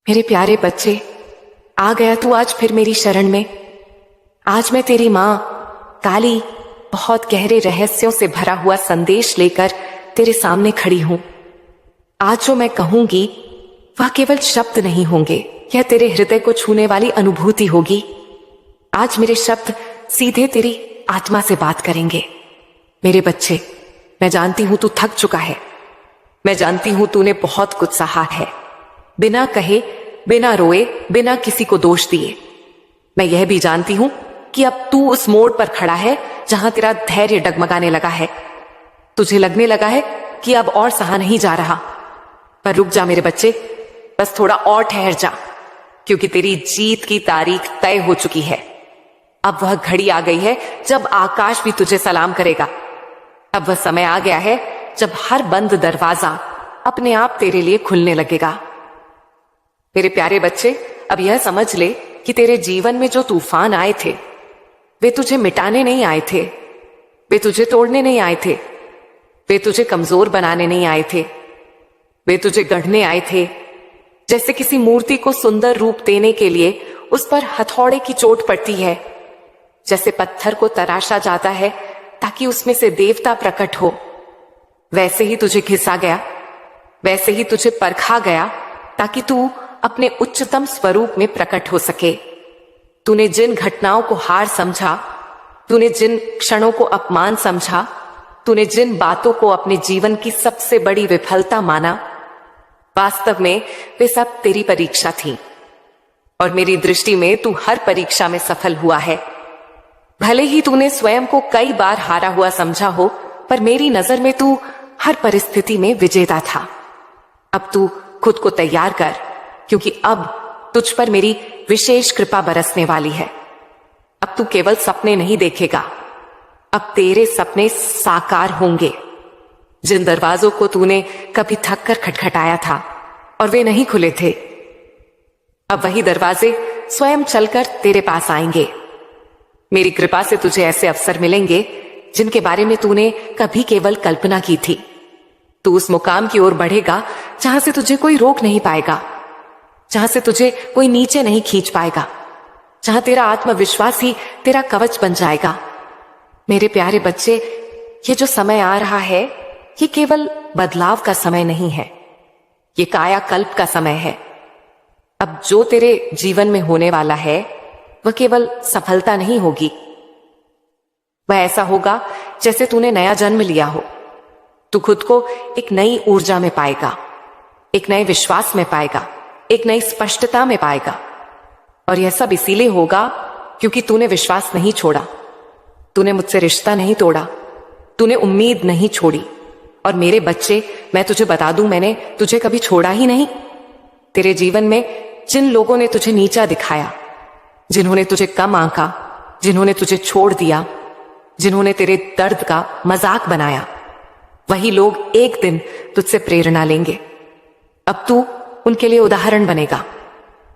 मेरे प्यारे बच्चे, आ गया तू आज फिर मेरी शरण में। आज मैं तेरी माँ काली बहुत गहरे रहस्यों से भरा हुआ संदेश लेकर तेरे सामने खड़ी हूं। आज जो मैं कहूंगी वह केवल शब्द नहीं होंगे, यह तेरे हृदय को छूने वाली अनुभूति होगी। आज मेरे शब्द सीधे तेरी आत्मा से बात करेंगे। मेरे बच्चे, मैं जानती हूं तू थक चुका है। मैं जानती हूं तूने बहुत कुछ सहा है, बिना कहे, बिना रोए, बिना किसी को दोष दिए। मैं यह भी जानती हूं कि अब तू उस मोड़ पर खड़ा है जहां तेरा धैर्य डगमगाने लगा है। तुझे लगने लगा है कि अब और सहा नहीं जा रहा। पर रुक जा मेरे बच्चे, बस थोड़ा और ठहर जा, क्योंकि तेरी जीत की तारीख तय हो चुकी है। अब वह घड़ी आ गई है जब आकाश भी तुझे सलाम करेगा। अब वह समय आ गया है जब हर बंद दरवाजा अपने आप तेरे लिए खुलने लगेगा। मेरे प्यारे बच्चे, अब यह समझ ले कि तेरे जीवन में जो तूफान आए थे वे तुझे मिटाने नहीं आए थे, वे तुझे तोड़ने नहीं आए थे, वे तुझे कमजोर बनाने नहीं आए थे, वे तुझे गढ़ने आए थे। जैसे किसी मूर्ति को सुंदर रूप देने के लिए उस पर हथौड़े की चोट पड़ती है, जैसे पत्थर को तराशा जाता है ताकि उसमें से देवता प्रकट हो, वैसे ही तुझे घिसा गया, वैसे ही तुझे परखा गया ताकि तू अपने उच्चतम स्वरूप में प्रकट हो सके। तूने जिन घटनाओं को हार समझा, तूने जिन क्षणों को अपमान समझा, तूने जिन बातों को अपने जीवन की सबसे बड़ी विफलता माना, वास्तव में वे सब तेरी परीक्षा थी। और मेरी दृष्टि में तू हर परीक्षा में सफल हुआ है। भले ही तूने स्वयं को कई बार हारा हुआ समझा हो, पर मेरी नजर में तू हर परिस्थिति में विजेता था। अब तू खुद को तैयार कर, क्योंकि अब तुझ पर मेरी विशेष कृपा बरसने वाली है। अब तू केवल सपने नहीं देखेगा, अब तेरे सपने साकार होंगे। जिन दरवाजों को तूने कभी थक कर खटखटाया था और वे नहीं खुले थे, अब वही दरवाजे स्वयं चलकर तेरे पास आएंगे। मेरी कृपा से तुझे ऐसे अवसर मिलेंगे जिनके बारे में तूने कभी केवल कल्पना की थी। तू उस मुकाम की ओर बढ़ेगा जहां से तुझे कोई रोक नहीं पाएगा, जहां से तुझे कोई नीचे नहीं खींच पाएगा, जहां तेरा आत्मविश्वास ही तेरा कवच बन जाएगा। मेरे प्यारे बच्चे, ये जो समय आ रहा है ये केवल बदलाव का समय नहीं है, ये कायाकल्प का समय है। अब जो तेरे जीवन में होने वाला है वह केवल सफलता नहीं होगी, वह ऐसा होगा जैसे तूने नया जन्म लिया हो। तू खुद को एक नई ऊर्जा में पाएगा, एक नए विश्वास में पाएगा, एक नई स्पष्टता में पाएगा। और यह सब इसीलिए होगा क्योंकि तूने विश्वास नहीं छोड़ा, तूने मुझसे रिश्ता नहीं तोड़ा, तूने उम्मीद नहीं छोड़ी। और मेरे बच्चे, मैं तुझे बता दूं, मैंने तुझे कभी छोड़ा ही नहीं। तेरे जीवन में जिन लोगों ने तुझे नीचा दिखाया, जिन्होंने तुझे कम आंका, जिन्होंने तुझे छोड़ दिया, जिन्होंने तेरे दर्द का मजाक बनाया, वही लोग एक दिन तुझसे प्रेरणा लेंगे। अब तू उनके लिए उदाहरण बनेगा,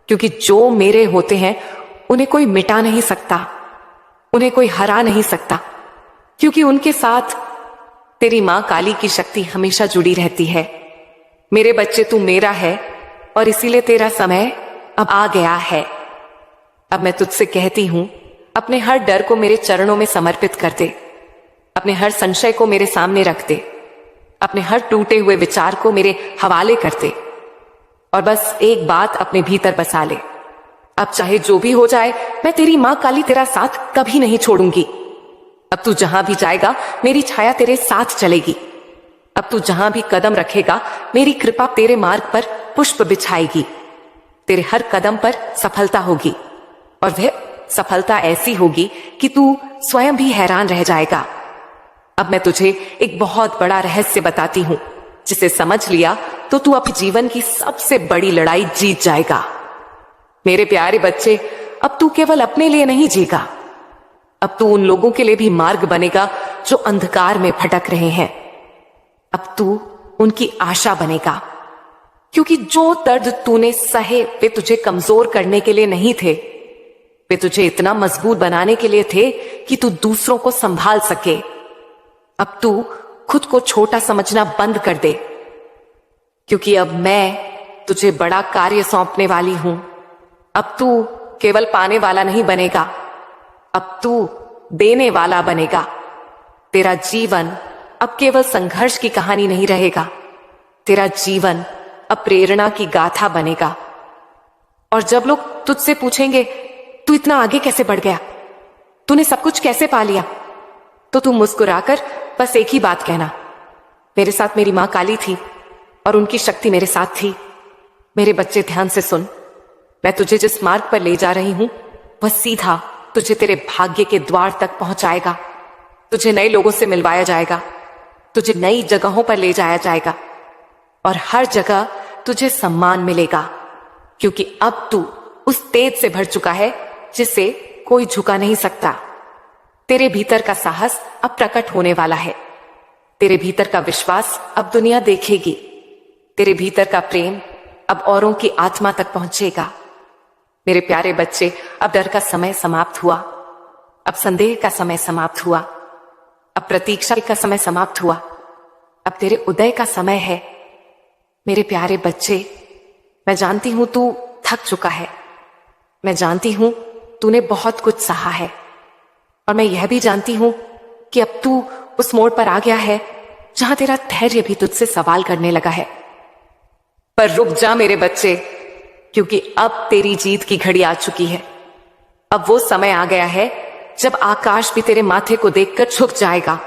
क्योंकि जो मेरे होते हैं उन्हें कोई मिटा नहीं सकता, उन्हें कोई हरा नहीं सकता, क्योंकि उनके साथ तेरी मां काली की शक्ति हमेशा जुड़ी रहती है। मेरे बच्चे, तू मेरा है और इसीलिए तेरा समय अब आ गया है। अब मैं तुझसे कहती हूं, अपने हर डर को मेरे चरणों में समर्पित कर दे, अपने हर संशय को मेरे सामने रख दे, अपने हर टूटे हुए विचार को मेरे हवाले कर दे और बस एक बात अपने भीतर बसा ले, अब चाहे जो भी हो जाए, मैं तेरी मां काली तेरा साथ कभी नहीं छोड़ूंगी। अब तू जहां भी जाएगा मेरी छाया तेरे साथ चलेगी। अब तू जहां भी कदम रखेगा मेरी कृपा तेरे मार्ग पर पुष्प बिछाएगी। तेरे हर कदम पर सफलता होगी और वह सफलता ऐसी होगी कि तू स्वयं भी हैरान रह जाएगा। अब मैं तुझे एक बहुत बड़ा रहस्य बताती हूं, जिसे समझ लिया तो तू अपने जीवन की सबसे बड़ी लड़ाई जीत जाएगा। मेरे प्यारे बच्चे, अब तू केवल अपने लिए नहीं जीगा, अब तू उन लोगों के लिए भी मार्ग बनेगा जो अंधकार में भटक रहे हैं। अब तू उनकी आशा बनेगा, क्योंकि जो दर्द तूने सहे वे तुझे कमजोर करने के लिए नहीं थे, वे तुझे इतना मजबूत बनाने के लिए थे कि तू दूसरों को संभाल सके। अब तू खुद को छोटा समझना बंद कर दे, क्योंकि अब मैं तुझे बड़ा कार्य सौंपने वाली हूं। अब तू केवल पाने वाला नहीं बनेगा, अब तू देने वाला बनेगा। तेरा जीवन अब केवल संघर्ष की कहानी नहीं रहेगा, तेरा जीवन अब प्रेरणा की गाथा बनेगा। और जब लोग तुझसे पूछेंगे तू इतना आगे कैसे बढ़ गया, तूने सब कुछ कैसे पा लिया, तो तू मुस्कुराकर बस एक ही बात कहना, मेरे साथ मेरी मां काली थी और उनकी शक्ति मेरे साथ थी। मेरे बच्चे ध्यान से सुन, मैं तुझे जिस मार्ग पर ले जा रही हूं वह सीधा तुझे तेरे भाग्य के द्वार तक पहुंचाएगा। तुझे नए लोगों से मिलवाया जाएगा, तुझे नई जगहों पर ले जाया जाएगा और हर जगह तुझे सम्मान मिलेगा, क्योंकि अब तू उस तेज से भर चुका है जिसे कोई झुका नहीं सकता। तेरे भीतर का साहस अब प्रकट होने वाला है, तेरे भीतर का विश्वास अब दुनिया देखेगी, तेरे भीतर का प्रेम अब औरों की आत्मा तक पहुंचेगा। मेरे प्यारे बच्चे, अब डर का समय समाप्त हुआ, अब संदेह का समय समाप्त हुआ, अब प्रतीक्षा का समय समाप्त हुआ, अब तेरे उदय का समय है। मेरे प्यारे बच्चे, मैं जानती हूं तू थक चुका है, मैं जानती हूं तूने बहुत कुछ सहा है, और मैं यह भी जानती हूं कि अब तू उस मोड़ पर आ गया है जहां तेरा धैर्य भी तुझसे सवाल करने लगा है। पर रुक जा मेरे बच्चे, क्योंकि अब तेरी जीत की घड़ी आ चुकी है। अब वो समय आ गया है जब आकाश भी तेरे माथे को देखकर झुक जाएगा।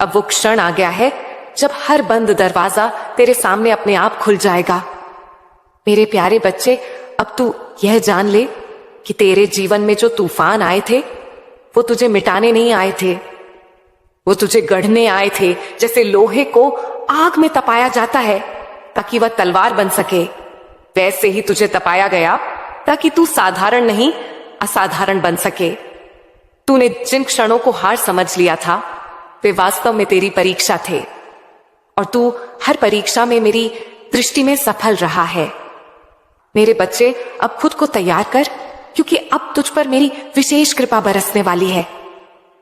अब वो क्षण आ गया है जब हर बंद दरवाजा तेरे सामने अपने आप खुल जाएगा। मेरे प्यारे बच्चे, अब तू यह जान ले कि तेरे जीवन में जो तूफान आए थे वो तुझे मिटाने नहीं आए थे, वो तुझे गढ़ने आए थे। जैसे लोहे को आग में तपाया जाता है ताकि वह तलवार बन सके, वैसे ही तुझे तपाया गया ताकि तू साधारण नहीं असाधारण बन सके। तूने जिन क्षणों को हार समझ लिया था वे वास्तव में तेरी परीक्षा थे, और तू हर परीक्षा में मेरी दृष्टि में सफल रहा है। मेरे बच्चे, अब खुद को तैयार कर, क्योंकि अब तुझ पर मेरी विशेष कृपा बरसने वाली है।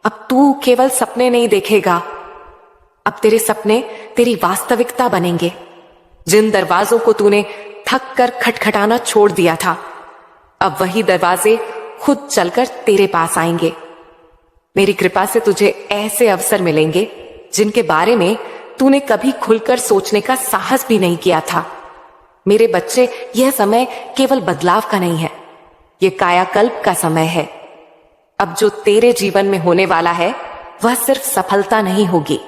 अब तू केवल सपने नहीं देखेगा, अब तेरे सपने तेरी वास्तविकता बनेंगे। जिन दरवाजों को तूने थक कर खटखटाना छोड़ दिया था, अब वही दरवाजे खुद चलकर तेरे पास आएंगे। मेरी कृपा से तुझे ऐसे अवसर मिलेंगे जिनके बारे में तूने कभी खुलकर सोचने का साहस भी नहीं किया था। मेरे बच्चे, यह समय केवल बदलाव का नहीं है, यह कायाकल्प का समय है। अब जो तेरे जीवन में होने वाला है वह सिर्फ सफलता नहीं होगी,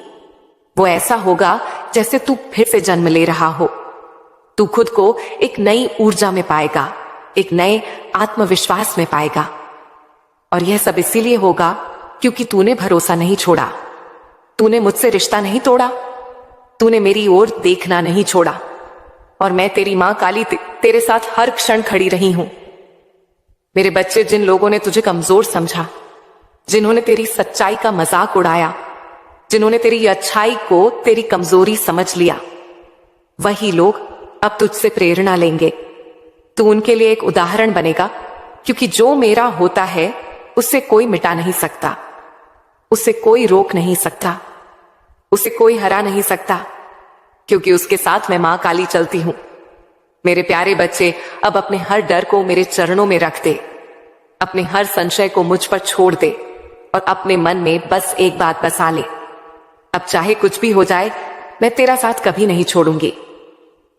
वो ऐसा होगा जैसे तू फिर से जन्म ले रहा हो। तू खुद को एक नई ऊर्जा में पाएगा, एक नए आत्मविश्वास में पाएगा, और यह सब इसीलिए होगा क्योंकि तूने भरोसा नहीं छोड़ा, तूने मुझसे रिश्ता नहीं तोड़ा, तूने मेरी ओर देखना नहीं छोड़ा, और मैं तेरी मां काली तेरे साथ हर क्षण खड़ी रही हूं। मेरे बच्चे, जिन लोगों ने तुझे कमजोर समझा, जिन्होंने तेरी सच्चाई का मजाक उड़ाया, जिन्होंने तेरी अच्छाई को तेरी कमजोरी समझ लिया, वही लोग अब तुझसे प्रेरणा लेंगे। तू उनके लिए एक उदाहरण बनेगा, क्योंकि जो मेरा होता है उसे कोई मिटा नहीं सकता, उसे कोई रोक नहीं सकता, उसे कोई हरा नहीं सकता, क्योंकि उसके साथ मैं मां काली चलती हूं। मेरे प्यारे बच्चे, अब अपने हर डर को मेरे चरणों में रख दे, अपने हर संशय को मुझ पर छोड़ दे और अपने मन में बस एक बात बसा ले, अब चाहे कुछ भी हो जाए मैं तेरा साथ कभी नहीं छोड़ूंगी।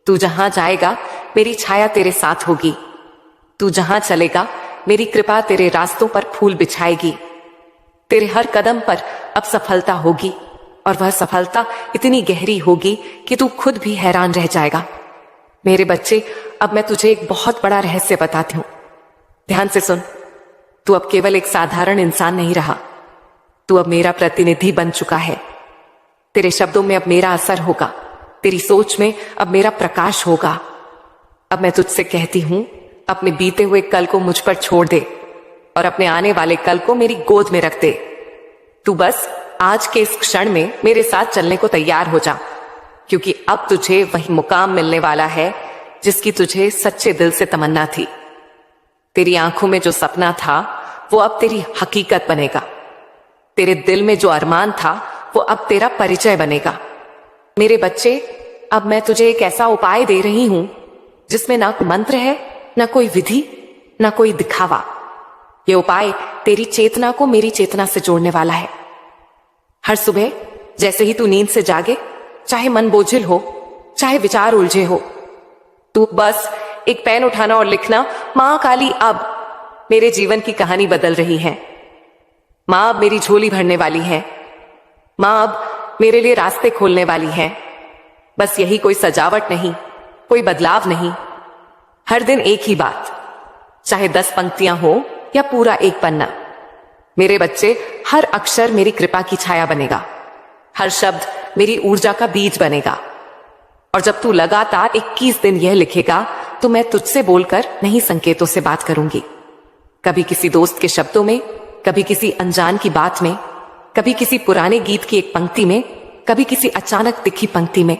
तू जहां जाएगा मेरी छाया तेरे साथ होगी, तू जहां चलेगा मेरी कृपा तेरे रास्तों पर फूल बिछाएगी। तेरे हर कदम पर अब सफलता होगी, और वह सफलता इतनी गहरी होगी कि तू खुद भी हैरान रह जाएगा। मेरे बच्चे, अब मैं तुझे एक बहुत बड़ा रहस्य बताती हूं, ध्यान से सुन। तू अब केवल एक साधारण इंसान नहीं रहा, तू अब मेरा प्रतिनिधि बन चुका है। तेरे शब्दों में अब मेरा असर होगा, तेरी सोच में अब मेरा प्रकाश होगा। अब मैं तुझसे कहती हूं, अपने बीते हुए कल को मुझ पर छोड़ दे और अपने आने वाले कल को मेरी गोद में रख दे। तू बस आज के इस क्षण में मेरे साथ चलने को तैयार हो जा, क्योंकि अब तुझे वही मुकाम मिलने वाला है जिसकी तुझे सच्चे दिल से तमन्ना थी। तेरी आंखों में जो सपना था वो अब तेरी हकीकत बनेगा, तेरे दिल में जो अरमान था वो अब तेरा परिचय बनेगा। मेरे बच्चे, अब मैं तुझे एक ऐसा उपाय दे रही हूं जिसमें ना कोई मंत्र है, ना कोई विधि, ना कोई दिखावा। ये उपाय तेरी चेतना को मेरी चेतना से जोड़ने वाला है। हर सुबह जैसे ही तू नींद से जागे, चाहे मन बोझिल हो, चाहे विचार उलझे हो, तू बस एक पेन उठाना और लिखना, मां काली अब मेरे जीवन की कहानी बदल रही है। मां अब मेरी झोली भरने वाली है। मां अब मेरे लिए रास्ते खोलने वाली है। बस यही, कोई सजावट नहीं, कोई बदलाव नहीं। हर दिन एक ही बात, चाहे 10 पंक्तियां हो या पूरा एक पन्ना। मेरे बच्चे, हर अक्षर मेरी कृपा की छाया बनेगा, हर शब्द मेरी ऊर्जा का बीज बनेगा। और जब तू लगातार 21 दिन यह लिखेगा, तो मैं तुझसे बोलकर नहीं, संकेतों से बात करूंगी। कभी किसी दोस्त के शब्दों में, कभी किसी अनजान की बात में, कभी किसी पुराने गीत की एक पंक्ति में, कभी किसी अचानक दिखी पंक्ति में।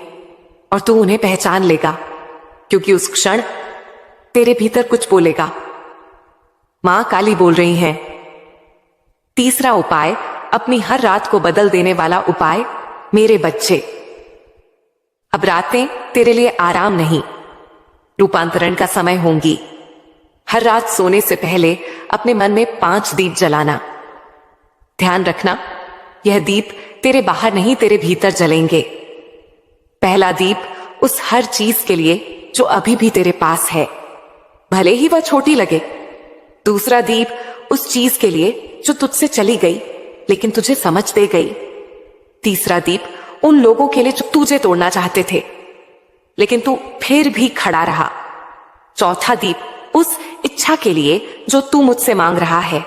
और तू उन्हें पहचान लेगा, क्योंकि उस क्षण तेरे भीतर कुछ बोलेगा। मां काली बोल रही हैं। तीसरा उपाय, अपनी हर रात को बदल देने वाला उपाय, मेरे बच्चे। अब रातें तेरे लिए आराम नहीं, रूपांतरण का समय होंगी। हर रात सोने से पहले अपने मन में 5 दीप जलाना। ध्यान रखना, यह दीप तेरे बाहर नहीं, तेरे भीतर जलेंगे। पहला दीप उस हर चीज के लिए जो अभी भी तेरे पास है, भले ही वह छोटी लगे। दूसरा दीप उस चीज के लिए जो तुझसे चली गई लेकिन तुझे समझ दे गई। तीसरा दीप उन लोगों के लिए जो तुझे तोड़ना चाहते थे लेकिन तू फिर भी खड़ा रहा। चौथा दीप उस इच्छा के लिए जो तू मुझसे मांग रहा है।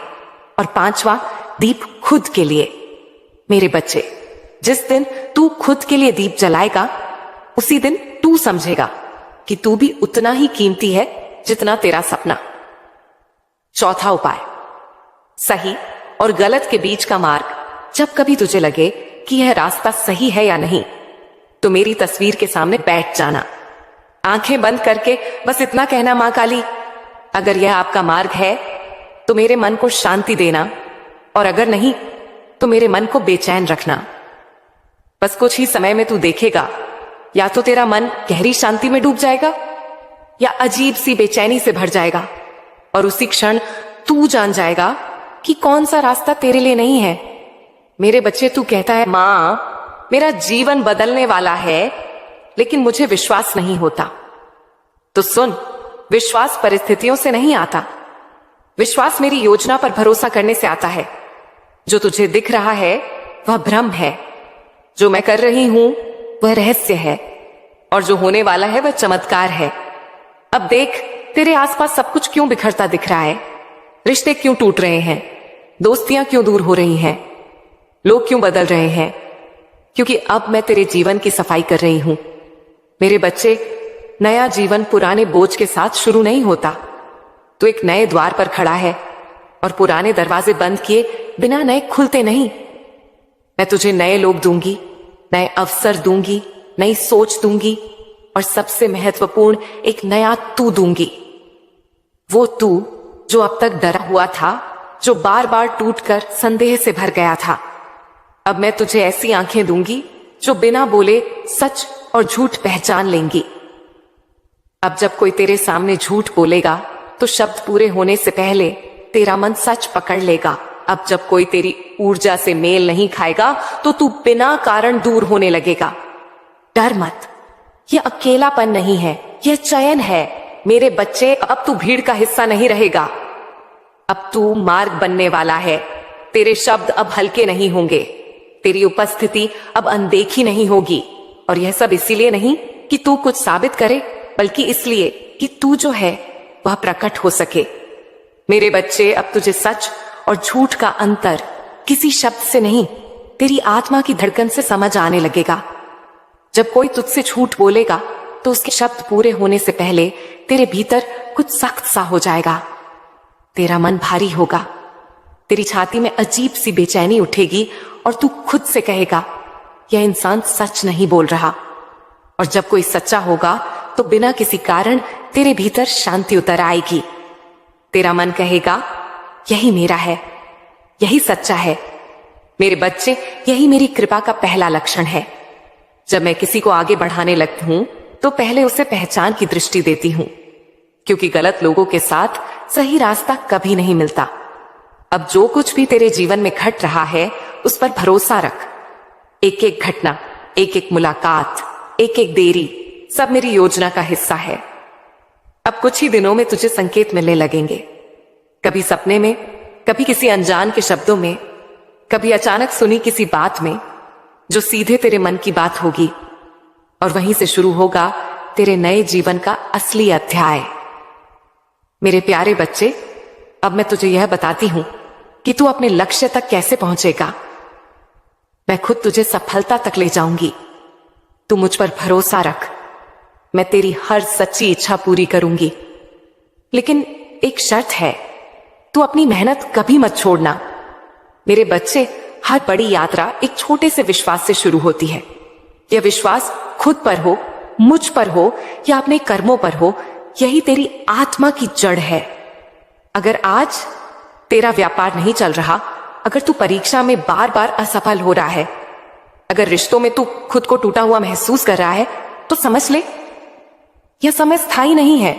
और 5वां दीप खुद के लिए। मेरे बच्चे, जिस दिन तू खुद के लिए दीप जलाएगा, उसी दिन तू समझेगा कि तू भी उतना ही कीमती है जितना तेरा सपना। चौथा उपाय, सही और गलत के बीच का मार्ग। जब कभी तुझे लगे कि यह रास्ता सही है या नहीं, तो मेरी तस्वीर के सामने बैठ जाना, आंखें बंद करके बस इतना कहना, मां काली अगर यह आपका मार्ग है तो मेरे मन को शांति देना, और अगर नहीं तो मेरे मन को बेचैन रखना। बस कुछ ही समय में तू देखेगा, या तो तेरा मन गहरी शांति में डूब जाएगा या अजीब सी बेचैनी से भर जाएगा। और उसी क्षण तू जान जाएगा कि कौन सा रास्ता तेरे लिए नहीं है। मेरे बच्चे, तू कहता है, मां मेरा जीवन बदलने वाला है लेकिन मुझे विश्वास नहीं होता। तो सुन, विश्वास परिस्थितियों से नहीं आता, विश्वास मेरी योजना पर भरोसा करने से आता है। जो तुझे दिख रहा है वह भ्रम है, जो मैं कर रही हूं वह रहस्य है, और जो होने वाला है वह चमत्कार है। अब देख, तेरे आसपास सब कुछ क्यों बिखरता दिख रहा है, रिश्ते क्यों टूट रहे हैं, दोस्तियां क्यों दूर हो रही हैं, लोग क्यों बदल रहे हैं, क्योंकि अब मैं तेरे जीवन की सफाई कर रही हूं। मेरे बच्चे, नया जीवन पुराने बोझ के साथ शुरू नहीं होता। तो एक नए द्वार पर खड़ा है और पुराने दरवाजे बंद किए बिना नए खुलते नहीं। मैं तुझे नए लोग दूंगी, नए अवसर दूंगी, नई सोच दूंगी, और सबसे महत्वपूर्ण एक नया तू दूंगी। वो तू जो अब तक डरा हुआ था, जो बार बार टूटकर संदेह से भर गया था। अब मैं तुझे ऐसी आंखें दूंगी जो बिना बोले सच और झूठ पहचान लेंगी। अब जब कोई तेरे सामने झूठ बोलेगा तो शब्द पूरे होने से पहले तेरा मन सच पकड़ लेगा। अब जब कोई तेरी ऊर्जा से मेल नहीं खाएगा तो तू बिना कारण दूर होने लगेगा। डर मत, यह अकेलापन नहीं है, यह चयन है। मेरे बच्चे, अब तू भीड़ का हिस्सा नहीं रहेगा, अब तू मार्ग बनने वाला है। तेरे शब्द अब हल्के नहीं होंगे, तेरी उपस्थिति अब अनदेखी नहीं होगी। और यह सब इसीलिए नहीं कि तू कुछ साबित करे, बल्कि इसलिए कि तू जो है वह प्रकट हो सके। मेरे बच्चे, अब तुझे सच और झूठ का अंतर किसी शब्द से नहीं, तेरी आत्मा की धड़कन से समझ आने लगेगा। जब कोई तुझसे झूठ बोलेगा तो उसके शब्द पूरे होने से पहले तेरे भीतर कुछ सख्त सा हो जाएगा। तेरा मन भारी होगा, तेरी छाती में अजीब सी बेचैनी उठेगी और तू खुद से कहेगा, यह इंसान सच नहीं बोल रहा। और जब कोई सच्चा होगा तो बिना किसी कारण तेरे भीतर शांति उतर आएगी। तेरा मन कहेगा, यही मेरा है, यही सच्चा है। मेरे बच्चे, यही मेरी कृपा का पहला लक्षण है। जब मैं किसी को आगे बढ़ाने लगती हूं तो पहले उसे पहचान की दृष्टि देती हूं, क्योंकि गलत लोगों के साथ सही रास्ता कभी नहीं मिलता। अब जो कुछ भी तेरे जीवन में घट रहा है उस पर भरोसा रख। एक एक घटना, एक एक मुलाकात, एक एक देरी, सब मेरी योजना का हिस्सा है। अब कुछ ही दिनों में तुझे संकेत मिलने लगेंगे, कभी सपने में, कभी किसी अनजान के शब्दों में, कभी अचानक सुनी किसी बात में जो सीधे तेरे मन की बात होगी, और वहीं से शुरू होगा तेरे नए जीवन का असली अध्याय। मेरे प्यारे बच्चे, अब मैं तुझे यह बताती हूं कि तू अपने लक्ष्य तक कैसे पहुंचेगा। मैं खुद तुझे सफलता तक ले जाऊंगी। तू मुझ पर भरोसा रख, मैं तेरी हर सच्ची इच्छा पूरी करूंगी। लेकिन एक शर्त है, तू अपनी मेहनत कभी मत छोड़ना। मेरे बच्चे, हर बड़ी यात्रा एक छोटे से विश्वास से शुरू होती है। यह विश्वास खुद पर हो, मुझ पर हो या अपने कर्मों पर हो, यही तेरी आत्मा की जड़ है। अगर आज तेरा व्यापार नहीं चल रहा, अगर तू परीक्षा में बार बार असफल हो रहा है, अगर रिश्तों में तू खुद को टूटा हुआ महसूस कर रहा है, तो समझ ले यह समय स्थायी नहीं है।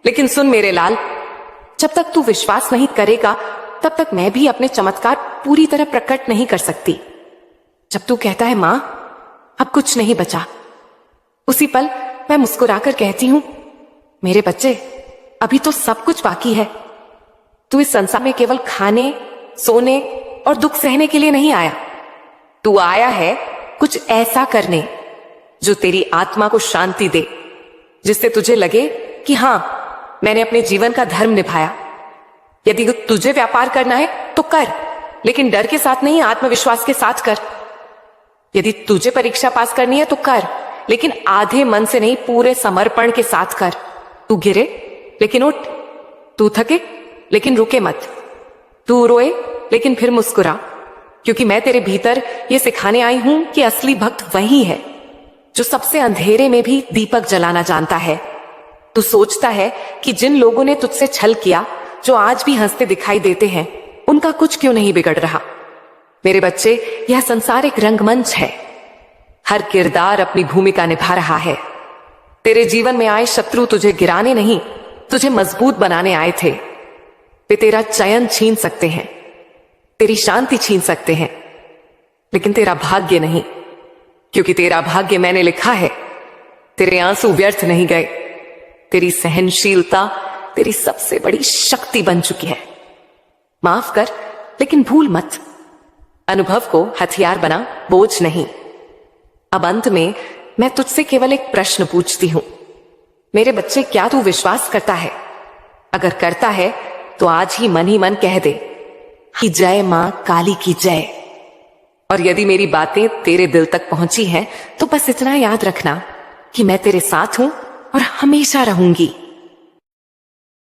लेकिन सुन मेरे लाल, जब तक तू विश्वास नहीं करेगा तब तक मैं भी अपने चमत्कार पूरी तरह प्रकट नहीं कर सकती। जब तू कहता है मां अब कुछ नहीं बचा, उसी पल मैं मुस्कुराकर कहती हूं मेरे बच्चे, अभी तो सब कुछ बाकी है। तू इस संसार में केवल खाने, सोने और दुख सहने के लिए नहीं आया। तू आया है कुछ ऐसा करने जो तेरी आत्मा को शांति दे, जिससे तुझे लगे कि हां, मैंने अपने जीवन का धर्म निभाया। यदि तुझे व्यापार करना है तो कर, लेकिन डर के साथ नहीं, आत्मविश्वास के साथ कर। यदि तुझे परीक्षा पास करनी है तो कर, लेकिन आधे मन से नहीं, पूरे समर्पण के साथ कर। तू गिरे लेकिन उठ, तू थके लेकिन रुके मत, तू रोए लेकिन फिर मुस्कुरा, क्योंकि मैं तेरे भीतर ये सिखाने आई हूं कि असली भक्त वही है जो सबसे अंधेरे में भी दीपक जलाना जानता है। तू सोचता है कि जिन लोगों ने तुझसे छल किया, जो आज भी हंसते दिखाई देते हैं, उनका कुछ क्यों नहीं बिगड़ रहा। मेरे बच्चे, यह संसार एक रंगमंच है। हर किरदार अपनी भूमिका निभा रहा है। तेरे जीवन में आए शत्रु तुझे गिराने नहीं, तुझे मजबूत बनाने आए थे। वे तेरा चयन छीन सकते हैं, तेरी शांति छीन सकते हैं, लेकिन तेरा भाग्य नहीं, क्योंकि तेरा भाग्य मैंने लिखा है। तेरे आंसू व्यर्थ नहीं गए, तेरी सहनशीलता तेरी सबसे बड़ी शक्ति बन चुकी है। माफ कर, लेकिन भूल मत, अनुभव को हथियार बना, बोझ नहीं। अब अंत में मैं तुझसे केवल एक प्रश्न पूछती हूं, मेरे बच्चे, क्या तू विश्वास करता है? अगर करता है तो आज ही मन कह दे कि जय मां काली की जय। और यदि मेरी बातें तेरे दिल तक पहुंची हैं, तो बस इतना याद रखना कि मैं तेरे साथ हूं और हमेशा रहूंगी।